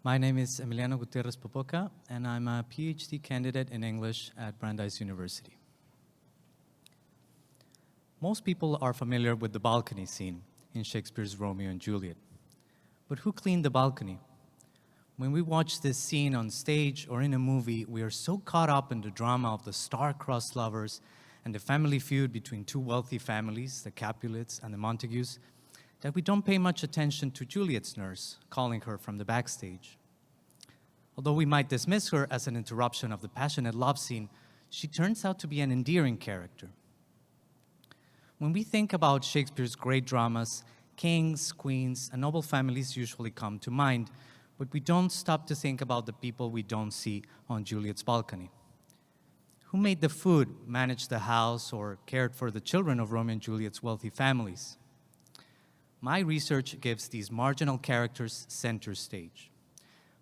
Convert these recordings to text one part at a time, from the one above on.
My name is Emiliano Gutierrez Popoca, and I'm a PhD candidate in English at Brandeis University. Most people are familiar with the balcony scene in Shakespeare's Romeo and Juliet. But who cleaned the balcony? When we watch this scene on stage or in a movie, we are so caught up in the drama of the star-crossed lovers and the family feud between two wealthy families, the Capulets and the Montagues, that we don't pay much attention to Juliet's nurse, calling her from the backstage. Although we might dismiss her as an interruption of the passionate love scene, she turns out to be an endearing character. When we think about Shakespeare's great dramas, kings, queens, and noble families usually come to mind, but we don't stop to think about the people we don't see on Juliet's balcony. Who made the food, managed the house, or cared for the children of Romeo and Juliet's wealthy families? My research gives these marginal characters center stage.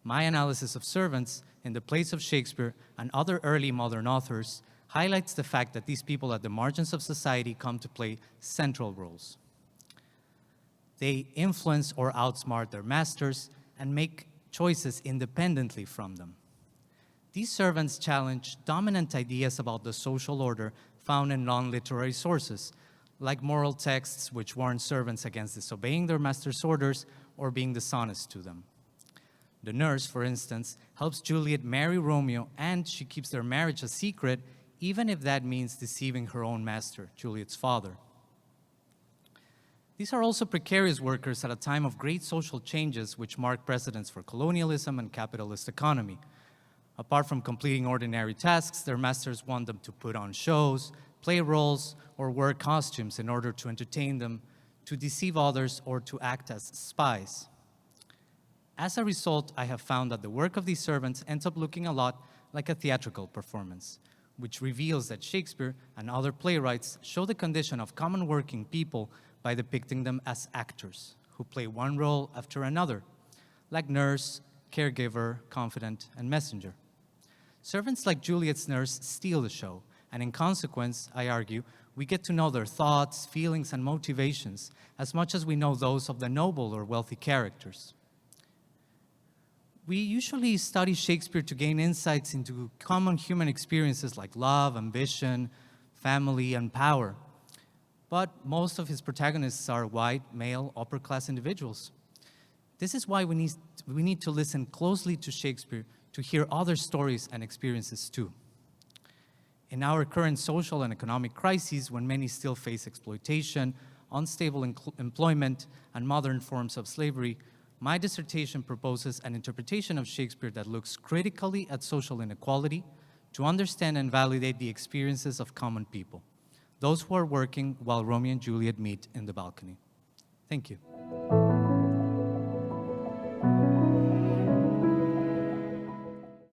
My analysis of servants in the plays of Shakespeare and other early modern authors highlights the fact that these people at the margins of society come to play central roles. They influence or outsmart their masters and make choices independently from them. These servants challenge dominant ideas about the social order found in non-literary sources, like moral texts which warn servants against disobeying their master's orders or being dishonest to them. The nurse, for instance, helps Juliet marry Romeo, and she keeps their marriage a secret, even if that means deceiving her own master, Juliet's father. These are also precarious workers at a time of great social changes which mark precedents for colonialism and capitalist economy. Apart from completing ordinary tasks, their masters want them to put on shows, play roles, or wear costumes in order to entertain them, to deceive others, or to act as spies. As a result, I have found that the work of these servants ends up looking a lot like a theatrical performance, which reveals that Shakespeare and other playwrights show the condition of common working people by depicting them as actors who play one role after another, like nurse, caregiver, confidant, and messenger. Servants like Juliet's nurse steal the show, and in consequence, I argue, we get to know their thoughts, feelings, and motivations as much as we know those of the noble or wealthy characters. We usually study Shakespeare to gain insights into common human experiences like love, ambition, family, and power. But most of his protagonists are white, male, upper-class individuals. This is why we need to listen closely to Shakespeare to hear other stories and experiences too. In our current social and economic crises, when many still face exploitation, unstable employment, and modern forms of slavery, my dissertation proposes an interpretation of Shakespeare that looks critically at social inequality to understand and validate the experiences of common people, those who are working while Romeo and Juliet meet in the balcony. Thank you.